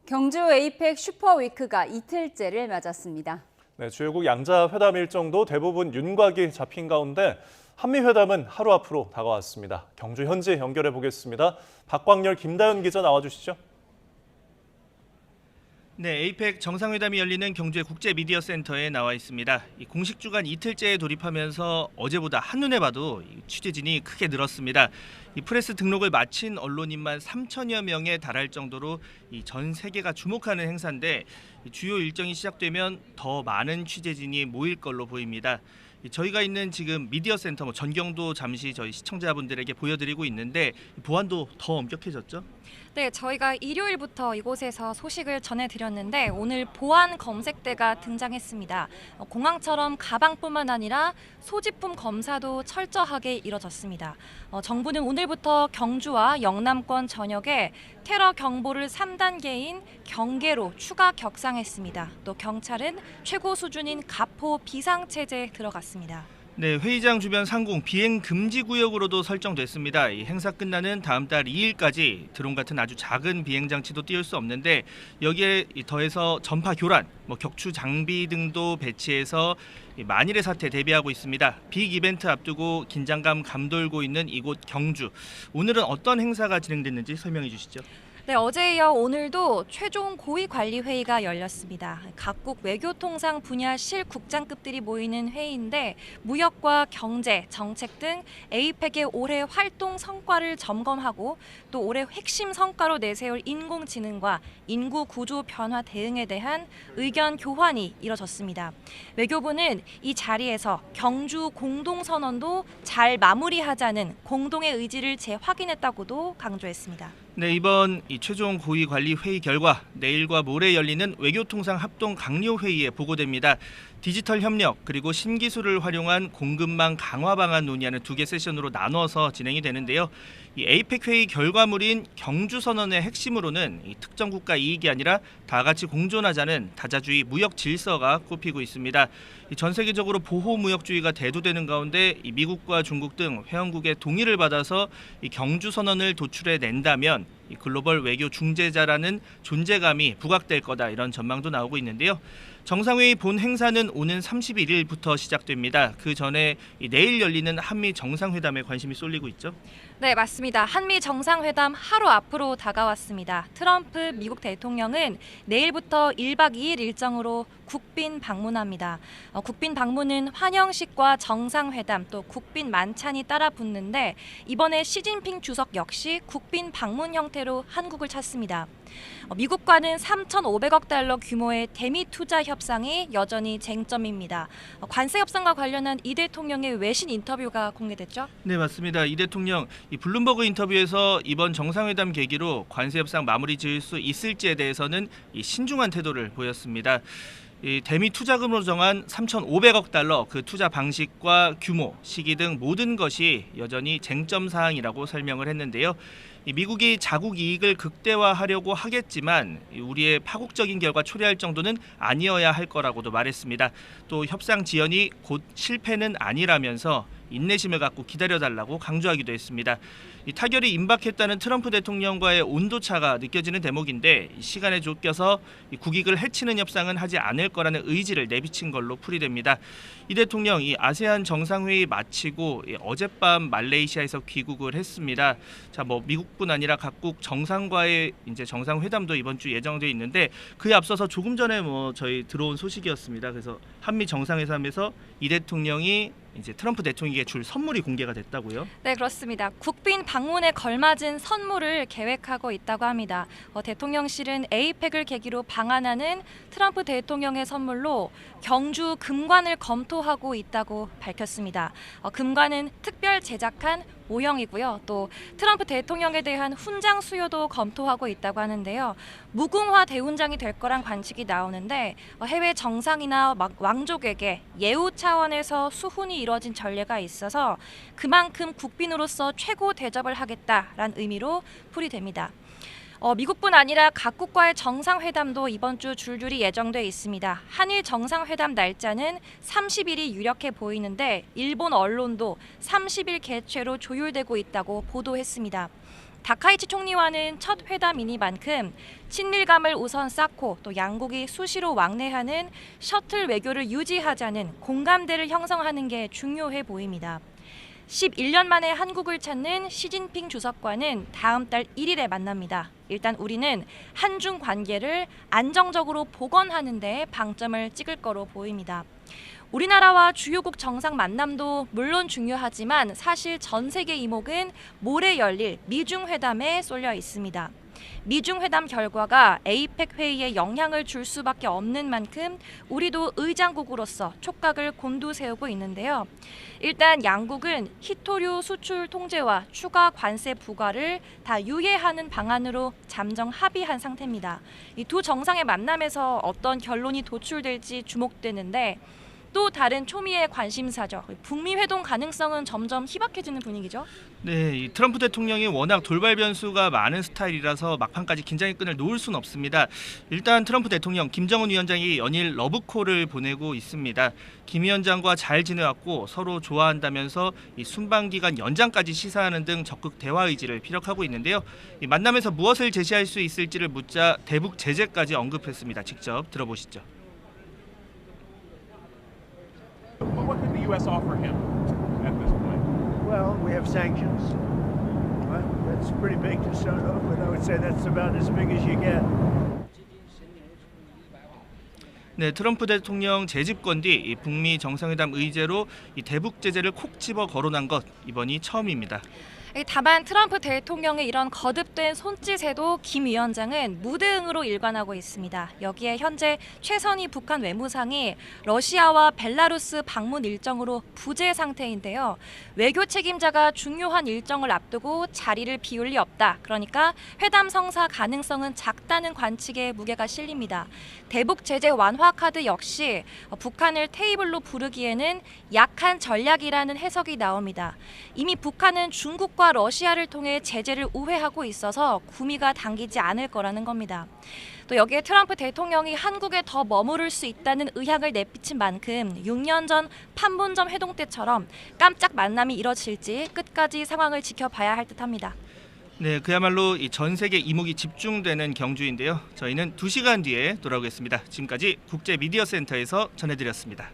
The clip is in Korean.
경주 에이펙 슈퍼위크가 이틀째를 맞았습니다. 네, 주요국 양자 회담 일정도 대부분 윤곽이 잡힌 가운데 한미 회담은 하루 앞으로 다가왔습니다. 경주 현지 연결해 보겠습니다. 박광열, 김다현 기자 나와주시죠. 네, 에이펙 정상회담이 열리는 경주의 국제미디어센터에 나와 있습니다. 공식 주간 이틀째에 돌입하면서 어제보다 한눈에 봐도 취재진이 크게 늘었습니다. 프레스 등록을 마친 언론인만 3천여 명에 달할 정도로 전 세계가 주목하는 행사인데 주요 일정이 시작되면 더 많은 취재진이 모일 걸로 보입니다. 저희가 있는 지금 미디어센터 전경도 잠시 저희 시청자분들에게 보여드리고 있는데 보안도 더 엄격해졌죠? 네, 저희가 일요일부터 이곳에서 소식을 전해드렸는데 오늘 보안 검색대가 등장했습니다. 공항처럼 가방뿐만 아니라 소지품 검사도 철저하게 이뤄졌습니다. 정부는 오늘부터 경주와 영남권 전역에 테러 경보를 3단계인 경계로 추가 격상했습니다. 또 경찰은 최고 수준인 가포 비상체제에 들어갔습니다. 네, 회의장 주변 상공 비행 금지 구역으로도 설정됐습니다. 이 행사 끝나는 다음 달 2일까지 드론 같은 아주 작은 비행 장치도 띄울 수 없는데 여기에 더해서 전파 교란, 격추 장비 등도 배치해서 만일의 사태 대비하고 있습니다. 빅 이벤트 앞두고 긴장감 감돌고 있는 이곳 경주. 오늘은 어떤 행사가 진행됐는지 설명해 주시죠. 네, 어제에 이어 오늘도 최종 고위관리회의가 열렸습니다. 각국 외교통상 분야 실국장급들이 모이는 회의인데 무역과 경제, 정책 등 에이펙의 올해 활동 성과를 점검하고 또 올해 핵심 성과로 내세울 인공지능과 인구 구조 변화 대응에 대한 의견 교환이 이뤄졌습니다. 외교부는 이 자리에서 경주 공동선언도 잘 마무리하자는 공동의 의지를 재확인했다고도 강조했습니다. 네, 이번 최종 고위관리회의 결과 내일과 모레 열리는 외교통상 합동 강요회의에 보고됩니다. 디지털 협력 그리고 신기술을 활용한 공급망 강화 방안 논의하는 2개 세션으로 나눠서 진행이 되는데요. 이 에이펙 회의 결과물인 경주 선언의 핵심으로는 특정 국가 이익이 아니라 다 같이 공존하자는 다자주의 무역 질서가 꼽히고 있습니다. 전 세계적으로 보호무역주의가 대두되는 가운데 미국과 중국 등 회원국의 동의를 받아서 경주 선언을 도출해 낸다면 글로벌 외교 중재자라는 존재감이 부각될 거다, 이런 전망도 나오고 있는데요. 정상회의 본 행사는 오는 31일부터 시작됩니다. 그 전에 내일 열리는 한미 정상회담에 관심이 쏠리고 있죠? 네, 맞습니다. 한미 정상회담 하루 앞으로 다가왔습니다. 트럼프 미국 대통령은 내일부터 1박 2일 일정으로 국빈 방문합니다. 국빈 방문은 환영식과 정상회담 또 국빈 만찬이 따라 붙는데 이번에 시진핑 주석 역시 국빈 방문 형태로 한국을 찾습니다. 미국과는 3,500억 달러 규모의 대미 투자 협상이 여전히 쟁점입니다. 관세 협상과 관련한 이 대통령의 외신 인터뷰가 공개됐죠? 네, 맞습니다. 이 대통령 블룸버그 인터뷰에서 이번 정상회담 계기로 관세 협상 마무리 지을 수 있을지에 대해서는 신중한 태도를 보였습니다. 대미 투자금으로 정한 3,500억 달러 그 투자 방식과 규모, 시기 등 모든 것이 여전히 쟁점 사항이라고 설명을 했는데요. 미국이 자국 이익을 극대화하려고 하겠지만 우리의 파국적인 결과 초래할 정도는 아니어야 할 거라고도 말했습니다. 또 협상 지연이 곧 실패는 아니라면서 인내심을 갖고 기다려달라고 강조하기도 했습니다. 타결이 임박했다는 트럼프 대통령과의 온도차가 느껴지는 대목인데 시간에 쫓겨서 국익을 해치는 협상은 하지 않을 거라는 의지를 내비친 걸로 풀이됩니다. 이 대통령 아세안 정상회의 마치고 어젯밤 말레이시아에서 귀국을 했습니다. 미국뿐 아니라 각국 정상과의 정상회담도 이번 주 예정돼 있는데 그에 앞서서 조금 전에 저희 들어온 소식이었습니다. 그래서 한미 정상회담에서 이 대통령이 트럼프 대통령에게 줄 선물이 공개가 됐다고요? 네, 그렇습니다. 국빈 방문에 걸맞은 선물을 계획하고 있다고 합니다. 대통령실은 에이펙을 계기로 방한하는 트럼프 대통령의 선물로 경주 금관을 검토하고 있다고 밝혔습니다. 금관은 특별 제작한 모형이고요. 또 트럼프 대통령에 대한 훈장 수여도 검토하고 있다고 하는데요. 무궁화 대훈장이 될 거란 관측이 나오는데 해외 정상이나 왕족에게 예우 차원에서 수훈이 이뤄진 전례가 있어서 그만큼 국빈으로서 최고 대접을 하겠다라는 의미로 풀이됩니다. 미국뿐 아니라 각국과의 정상회담도 이번 주 줄줄이 예정돼 있습니다. 한일 정상회담 날짜는 30일이 유력해 보이는데 일본 언론도 30일 개최로 조율되고 있다고 보도했습니다. 다카이치 총리와는 첫 회담이니만큼 친밀감을 우선 쌓고 또 양국이 수시로 왕래하는 셔틀 외교를 유지하자는 공감대를 형성하는 게 중요해 보입니다. 11년 만에 한국을 찾는 시진핑 주석과는 다음 달 1일에 만납니다. 일단 우리는 한중 관계를 안정적으로 복원하는 데 방점을 찍을 거로 보입니다. 우리나라와 주요국 정상 만남도 물론 중요하지만 사실 전 세계 이목은 모레 열릴 미중 회담에 쏠려 있습니다. 미중 회담 결과가 에이펙 회의에 영향을 줄 수밖에 없는 만큼 우리도 의장국으로서 촉각을 곤두세우고 있는데요. 일단 양국은 희토류 수출 통제와 추가 관세 부과를 다 유예하는 방안으로 잠정 합의한 상태입니다. 이 두 정상의 만남에서 어떤 결론이 도출될지 주목되는데 또 다른 초미의 관심사죠. 북미 회동 가능성은 점점 희박해지는 분위기죠. 네, 이 트럼프 대통령이 워낙 돌발 변수가 많은 스타일이라서 막판까지 긴장의 끈을 놓을 수는 없습니다. 일단 트럼프 대통령, 김정은 위원장이 연일 러브콜을 보내고 있습니다. 김 위원장과 잘 지내왔고 서로 좋아한다면서 이 순방기간 연장까지 시사하는 등 적극 대화 의지를 피력하고 있는데요. 이 만남에서 무엇을 제시할 수 있을지를 묻자 대북 제재까지 언급했습니다. 직접 들어보시죠. What could the U.S. offer him at this point? Well, we have sanctions. Well, that's pretty big to start off with. I would say that's about as big as you get. 네, 트럼프 대통령 재집권 뒤 이 북미 정상회담 의제로 이 대북 제재를 콕 집어 거론한 것 이번이 처음입니다. 다만 트럼프 대통령의 이런 거듭된 손짓에도 김 위원장은 무대응으로 일관하고 있습니다. 여기에 현재 최선희 북한 외무상이 러시아와 벨라루스 방문 일정으로 부재 상태인데요. 외교 책임자가 중요한 일정을 앞두고 자리를 비울 리 없다. 그러니까 회담 성사 가능성은 작다는 관측에 무게가 실립니다. 대북 제재 완화 카드 역시 북한을 테이블로 부르기에는 약한 전략이라는 해석이 나옵니다. 이미 북한은 중국과 러시아를 통해 제재를 우회하고 있어서 구미가 당기지 않을 거라는 겁니다. 또 여기에 트럼프 대통령이 한국에 더 머무를 수 있다는 의향을 내비친 만큼 6년 전 판문점 회동 때처럼 깜짝 만남이 이뤄질지 끝까지 상황을 지켜봐야 할 듯합니다. 네, 그야말로 이 전 세계 이목이 집중되는 경주인데요. 저희는 2시간 뒤에 돌아오겠습니다. 지금까지 국제미디어센터에서 전해드렸습니다.